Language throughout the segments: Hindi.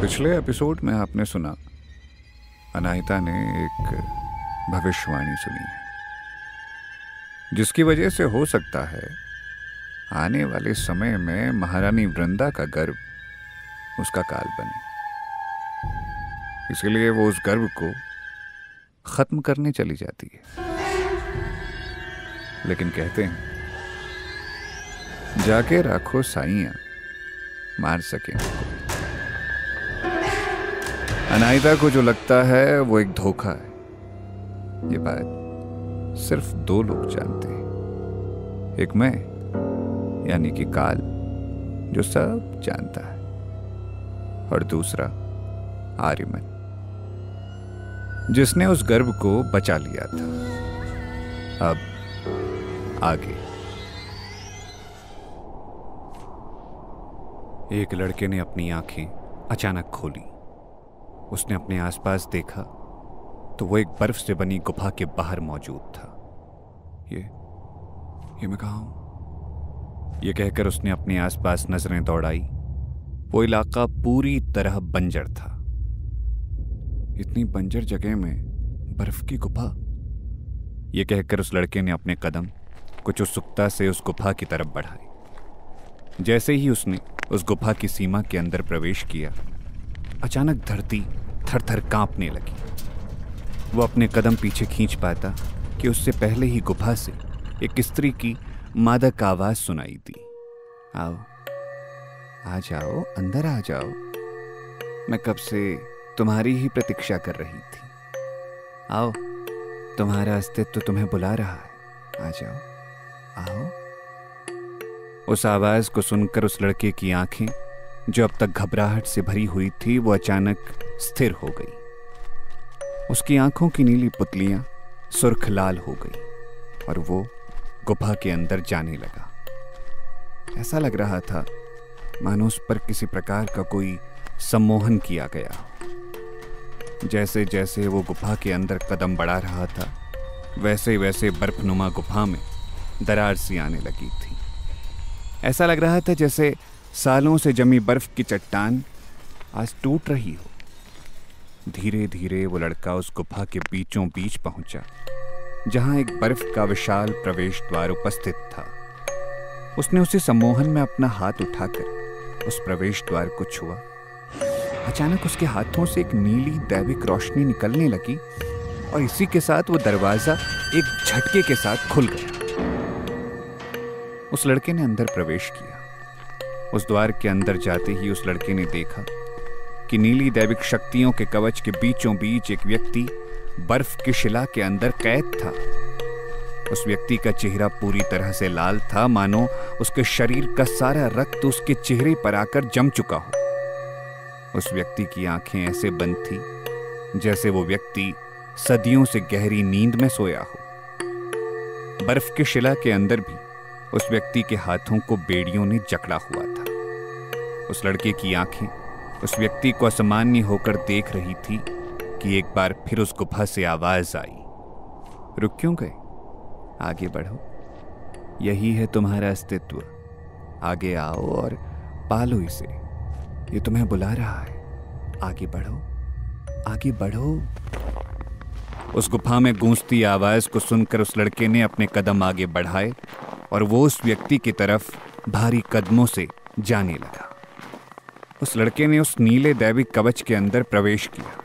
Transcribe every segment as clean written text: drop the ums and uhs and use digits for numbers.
पिछले एपिसोड में आपने सुना अनाहिता ने एक भविष्यवाणी सुनी है, जिसकी वजह से हो सकता है आने वाले समय में महारानी वृंदा का गर्व उसका काल बने। इसलिए वो उस गर्व को खत्म करने चली जाती है। लेकिन कहते हैं जाके राखो साइयां मार सके। अनाहिता को जो लगता है वो एक धोखा है, ये बात सिर्फ दो लोग जानते हैं। एक मैं यानी कि काल जो सब जानता है, और दूसरा आर्यमन जिसने उस गर्व को बचा लिया था। अब आगे। एक लड़के ने अपनी आंखें अचानक खोली। उसने अपने आसपास देखा तो वो एक बर्फ से बनी गुफा के बाहर मौजूद था। ये मैं कहाँ हूं? ये कहकर उसने अपने आसपास नजरें दौड़ाई। वो इलाका पूरी तरह बंजर था। इतनी बंजर जगह में बर्फ की गुफा। ये कहकर उस लड़के ने अपने कदम कुछ उत्सुकता से उस गुफा की तरफ बढ़ाए। जैसे ही उसने उस गुफा की सीमा के अंदर प्रवेश किया, अचानक धरती थर-थर कांपने लगी। वो अपने कदम पीछे खींच पाता कि उससे पहले ही गुफा से एक स्त्री की मादक आवाज सुनाई दी। आओ, आ जाओ, अंदर आ जाओ। मैं कब से तुम्हारी ही प्रतीक्षा कर रही थी। आओ, तुम्हारा अस्तित्व तुम्हें बुला रहा है। आ जाओ, आओ। उस आवाज को सुनकर उस लड़के की आंखें, जो अब तक घबराहट से भरी हुई थी, वो अचानक स्थिर हो गई। उसकी आंखों की नीली पुतलियां सुर्ख लाल हो गई और वो गुफा के अंदर जाने लगा। ऐसा लग रहा था मानो उस पर किसी प्रकार का कोई सम्मोहन किया गया। जैसे जैसे वो गुफा के अंदर कदम बढ़ा रहा था, वैसे वैसे बर्फनुमा गुफा में दरार सी आने लगी थी। ऐसा लग रहा था जैसे सालों से जमी बर्फ की चट्टान आज टूट रही हो। धीरे धीरे वो लड़का उस गुफा के बीचों बीच पहुंचा, जहां एक बर्फ का विशाल प्रवेश द्वार उपस्थित था। उसने उसी सम्मोहन में अपना हाथ उठाकर उस प्रवेश द्वार को छुआ। अचानक उसके हाथों से एक नीली दैविक रोशनी निकलने लगी और इसी के साथ वो दरवाजा एक झटके के साथ खुल गया। उस लड़के ने अंदर प्रवेश किया। उस द्वार के अंदर जाते ही उस लड़के ने देखा कि नीली दैविक शक्तियों के कवच के बीचों बीच एक व्यक्ति बर्फ की शिला के अंदर कैद था। उस व्यक्ति का चेहरा पूरी तरह से लाल था, मानो उसके शरीर का सारा रक्त उसके चेहरे पर आकर जम चुका हो। उस व्यक्ति की आंखें ऐसे बंद थी जैसे वो व्यक्ति सदियों से गहरी नींद में सोया हो। बर्फ की शिला के अंदर भी उस व्यक्ति के हाथों को बेड़ियों ने जकड़ा हुआ था। उस लड़के की आंखें उस व्यक्ति को असामान्य होकर देख रही थी कि एक बार फिर उस गुफा से आवाज आई, रुक क्यों गए? आगे बढ़ो, यही है तुम्हारा अस्तित्व। आगे आओ और पालो इसे, ये तुम्हें बुला रहा है। आगे बढ़ो, आगे बढ़ो। उस गुफा में गूंजती आवाज को सुनकर उस लड़के ने अपने कदम आगे बढ़ाए और वो उस व्यक्ति की तरफ भारी कदमों से जाने लगा। उस लड़के ने उस नीले दैविक कवच के अंदर प्रवेश किया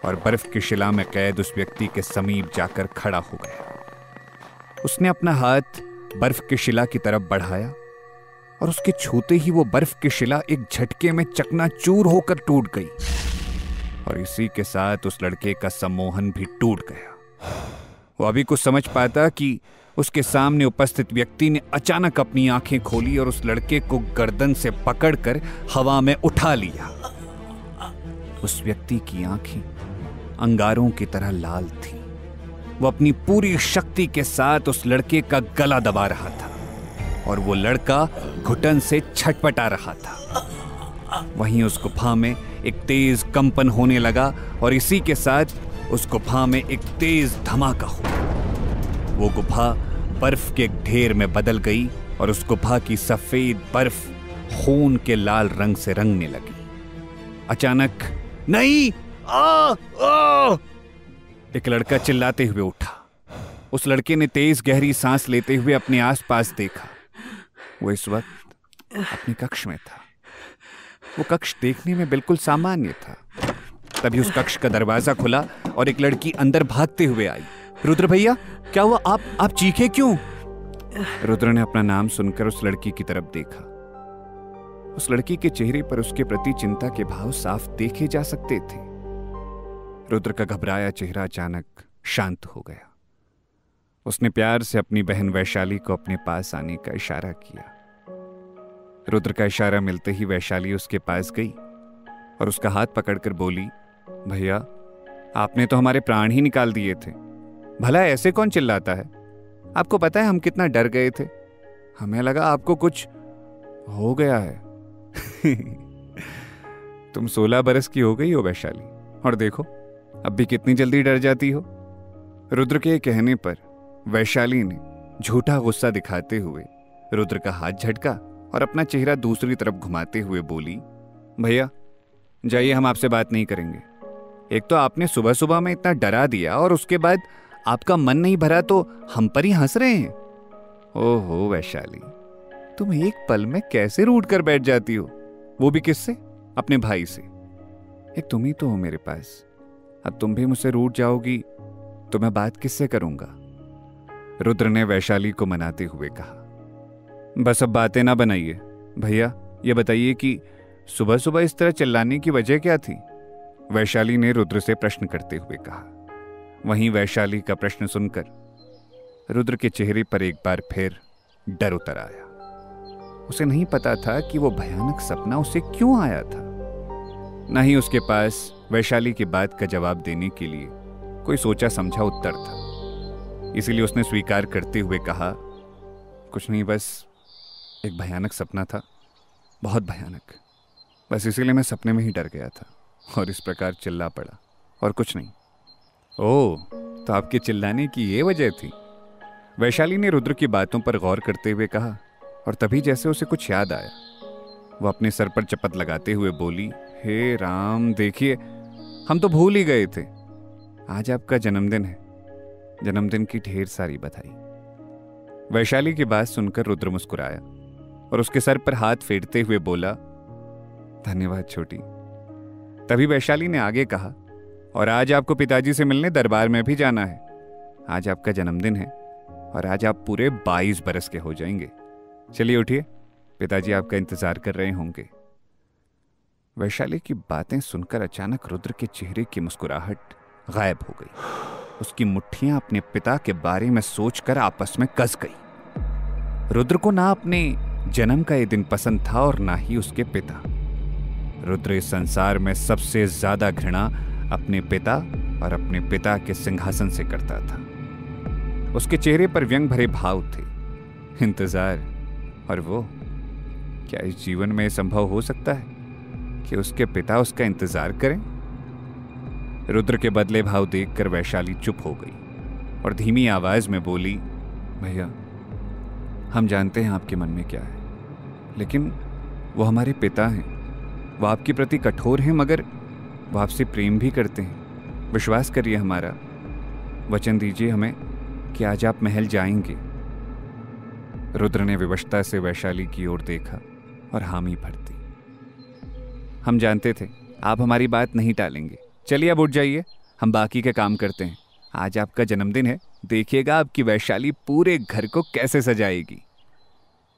और बर्फ की शिला में कैद उस व्यक्ति के समीप जाकर खड़ा हो गया। उसने अपना हाथ बर्फ की शिला की तरफ बढ़ाया और उसके छूते ही वो बर्फ की शिला एक झटके में चकनाचूर होकर टूट गई और इसी के साथ उस लड़के का सम्मोहन भी टूट गया। वो अभी कुछ समझ पाता कि उसके सामने उपस्थित व्यक्ति ने अचानक अपनी आंखें खोली और उस लड़के को गर्दन से पकड़कर हवा में उठा लिया। उस व्यक्ति की आंखें अंगारों की तरह लाल थी। वो अपनी पूरी शक्ति के साथ उस लड़के का गला दबा रहा था और वो लड़का घुटन से छटपटा रहा था। वहीं उस गुफा में एक तेज कंपन होने लगा और इसी के साथ उस गुफा में एक तेज धमाका हुआ। वो गुफा बर्फ के ढेर में बदल गई और उस गुफा की सफेद बर्फ खून के लाल रंग से रंगने लगी। अचानक नहीं, आ, आ! एक लड़का चिल्लाते हुए उठा। उस लड़के ने तेज गहरी सांस लेते हुए अपने आसपास देखा। वो इस वक्त अपने कक्ष में था। वो कक्ष देखने में बिल्कुल सामान्य था। तभी उस कक्ष का दरवाजा खुला और एक लड़की अंदर भागते हुए आई। रुद्र भैया, क्या हुआ? आप चीखे क्यों? रुद्र ने अपना नाम सुनकर उस लड़की की तरफ देखा। उस लड़की के चेहरे पर उसके प्रति चिंता के भाव साफ देखे जा सकते थे। रुद्र का घबराया चेहरा अचानक शांत हो गया। उसने प्यार से अपनी बहन वैशाली को अपने पास आने का इशारा किया। रुद्र का इशारा मिलते ही वैशाली उसके पास गई और उसका हाथ पकड़कर बोली, भैया, आपने तो हमारे प्राण ही निकाल दिए थे। भला ऐसे कौन चिल्लाता है? आपको पता है हम कितना डर गए थे। हमें लगा आपको कुछ हो गया है। तुम 16 बरस की हो गई हो वैशाली, और देखो अब भी कितनी जल्दी डर जाती हो। रुद्र के कहने पर वैशाली ने झूठा गुस्सा दिखाते हुए रुद्र का हाथ झटका और अपना चेहरा दूसरी तरफ घुमाते हुए बोली, भैया जाइए, हम आपसे बात नहीं करेंगे। एक तो आपने सुबह सुबह में इतना डरा दिया और उसके बाद आपका मन नहीं भरा तो हम पर ही हंस रहे हैं। ओहो वैशाली, तुम एक पल में कैसे रूठ कर बैठ जाती हो, वो भी किससे? अपने भाई से। एक तुम ही तो हो मेरे पास। अब तुम भी मुझसे रूठ जाओगी तो मैं बात किससे करूंगा? रुद्र ने वैशाली को मनाते हुए कहा। बस अब बातें ना बनाइए। भैया ये बताइए कि सुबह सुबह इस तरह चिल्लाने की वजह क्या थी? वैशाली ने रुद्र से प्रश्न करते हुए कहा। वहीं वैशाली का प्रश्न सुनकर रुद्र के चेहरे पर एक बार फिर डर उतर आया। उसे नहीं पता था कि वो भयानक सपना उसे क्यों आया था। न ही उसके पास वैशाली की बात का जवाब देने के लिए कोई सोचा समझा उत्तर था। इसीलिए उसने स्वीकार करते हुए कहा, कुछ नहीं, बस एक भयानक सपना था, बहुत भयानक। बस इसीलिए मैं सपने में ही डर गया था और इस प्रकार चिल्ला पड़ा, और कुछ नहीं। ओह, तो आपके चिल्लाने की ये वजह थी? वैशाली ने रुद्र की बातों पर गौर करते हुए कहा, और तभी जैसे उसे कुछ याद आया, वो अपने सर पर चपत लगाते हुए बोली, हे राम, देखिए हम तो भूल ही गए थे। आज आपका जन्मदिन है। जन्मदिन की ढेर सारी बधाई। वैशाली की बात सुनकर रुद्र मुस्कुराया और उसके सर पर हाथ फेरते हुए बोला, धन्यवाद छोटी। तभी वैशाली ने आगे कहा, और आज आपको पिताजी से मिलने दरबार में भी जाना है। आज आपका जन्मदिन है और आज आप पूरे 22 बरस के हो जाएंगे। चलिए उठिए, पिताजी आपका इंतजार कर रहे होंगे। वैशाली की बातें सुनकर अचानक रुद्र के चेहरे की मुस्कुराहट गायब हो गई। उसकी मुट्ठियां अपने पिता के बारे में सोचकर आपस में कस गई। रुद्र को ना अपने जन्म का यह दिन पसंद था और ना ही उसके पिता। रुद्र इस संसार में सबसे ज्यादा घृणा अपने पिता और अपने पिता के सिंहासन से करता था। उसके चेहरे पर व्यंग भरे भाव थे, इंतजार, और वो क्या इस जीवन में संभव हो सकता है कि उसके पिता उसका इंतजार करें? रुद्र के बदले भाव देखकर वैशाली चुप हो गई और धीमी आवाज में बोली, भैया हम जानते हैं आपके मन में क्या है, लेकिन वो हमारे पिता हैं। वो आपके प्रति कठोर हैं, मगर वो आपसे प्रेम भी करते हैं। विश्वास करिए हमारा। वचन दीजिए हमें कि आज आप महल जाएंगे। रुद्र ने विवशता से वैशाली की ओर देखा और हामी भर दी। हम जानते थे आप हमारी बात नहीं टालेंगे। चलिए अब उठ जाइए, हम बाकी के काम करते हैं। आज आपका जन्मदिन है, देखिएगा आपकी वैशाली पूरे घर को कैसे सजाएगी।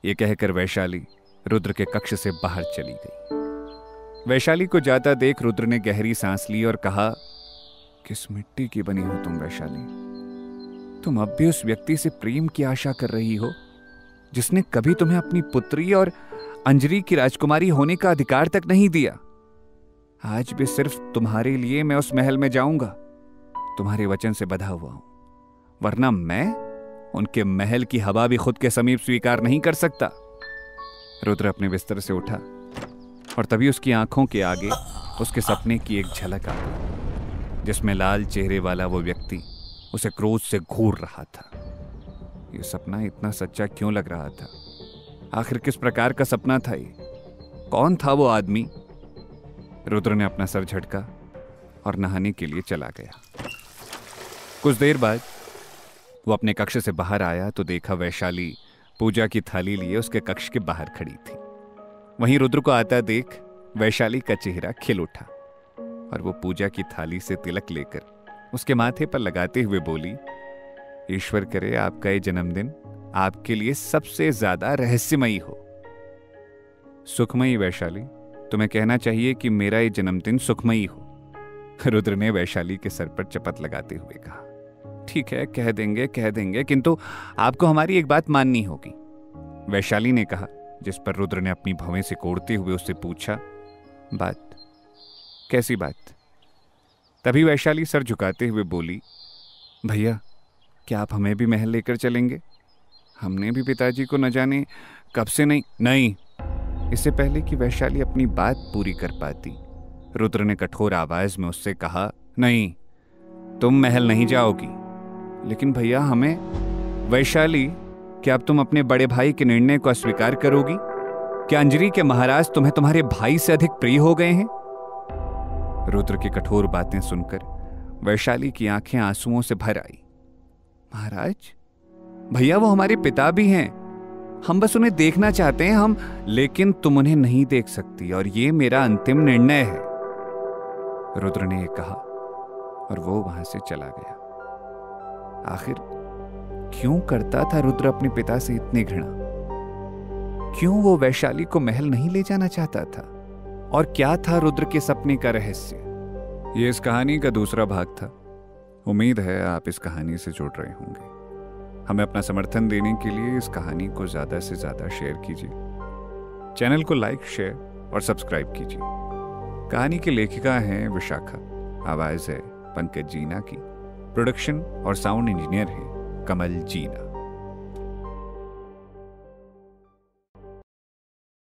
ये कहकर वैशाली रुद्र के कक्ष से बाहर चली गई। वैशाली को जाता देख रुद्र ने गहरी सांस ली और कहा, किस मिट्टी की बनी हो तुम वैशाली? तुम अब भी उस व्यक्ति से प्रेम की आशा कर रही हो जिसने कभी तुम्हें अपनी पुत्री और अंजरी की राजकुमारी होने का अधिकार तक नहीं दिया। आज भी सिर्फ तुम्हारे लिए मैं उस महल में जाऊंगा, तुम्हारे वचन से बंधा हुआ हूं, वरना मैं उनके महल की हवा भी खुद के समीप स्वीकार नहीं कर सकता। रुद्र अपने बिस्तर से उठा और तभी उसकी आंखों के आगे उसके सपने की एक झलक आ गई, जिसमें लाल चेहरे वाला वो व्यक्ति उसे क्रोध से घूर रहा था। ये सपना इतना सच्चा क्यों लग रहा था? आखिर किस प्रकार का सपना था ये? कौन था वो आदमी? रुद्र ने अपना सर झटका और नहाने के लिए चला गया। कुछ देर बाद वो अपने कक्ष से बाहर आया तो देखा वैशाली पूजा की थाली लिए उसके कक्ष के बाहर खड़ी थी। वहीं रुद्र को आता देख वैशाली का चेहरा खिल उठा और वो पूजा की थाली से तिलक लेकर उसके माथे पर लगाते हुए बोली, ईश्वर करे आपका ये जन्मदिन आपके लिए सबसे ज्यादा रहस्यमयी हो। सुखमयी वैशाली, तुम्हें कहना चाहिए कि मेरा ये जन्मदिन सुखमयी हो, रुद्र ने वैशाली के सर पर चपत लगाते हुए कहा। ठीक है, कह देंगे, किंतु आपको हमारी एक बात माननी होगी, वैशाली ने कहा, जिस पर रुद्र ने अपनी भवें से कोड़ते हुए उससे पूछा, बात? कैसी बात? तभी वैशाली सर झुकाते हुए बोली, भैया क्या आप हमें भी महल लेकर चलेंगे? हमने भी पिताजी को न जाने कब से नहीं। इससे पहले कि वैशाली अपनी बात पूरी कर पाती, रुद्र ने कठोर आवाज में उससे कहा, नहीं, तुम महल नहीं जाओगी। लेकिन भैया हमें। वैशाली, क्या अब तुम अपने बड़े भाई के निर्णय को अस्वीकार करोगी? क्या अंजलि के महाराज तुम्हें तुम्हारे भाई से अधिक प्रिय हो गए हैं? रुद्र की कठोर बातें सुनकर वैशाली की आंखें आंसुओं से भर आई। महाराज? भैया वो हमारे पिता भी हैं, हम बस उन्हें देखना चाहते हैं, लेकिन तुम उन्हें नहीं देख सकती और ये मेरा अंतिम निर्णय है, रुद्र ने कहा और वो वहां से चला गया। आखिर क्यों करता था रुद्र अपने पिता से इतनी घृणा? क्यों वो वैशाली को महल नहीं ले जाना चाहता था? और क्या था रुद्र के सपने का रहस्य? ये इस कहानी का दूसरा भाग था। उम्मीद है आप इस कहानी से जुड़ रहे होंगे। हमें अपना समर्थन देने के लिए इस कहानी को ज्यादा से ज्यादा शेयर कीजिए, चैनल को लाइक, शेयर और सब्सक्राइब कीजिए। कहानी की लेखिका हैं विशाखा, आवाज है पंकज जीना की, प्रोडक्शन और साउंड इंजीनियर है कमल जीना।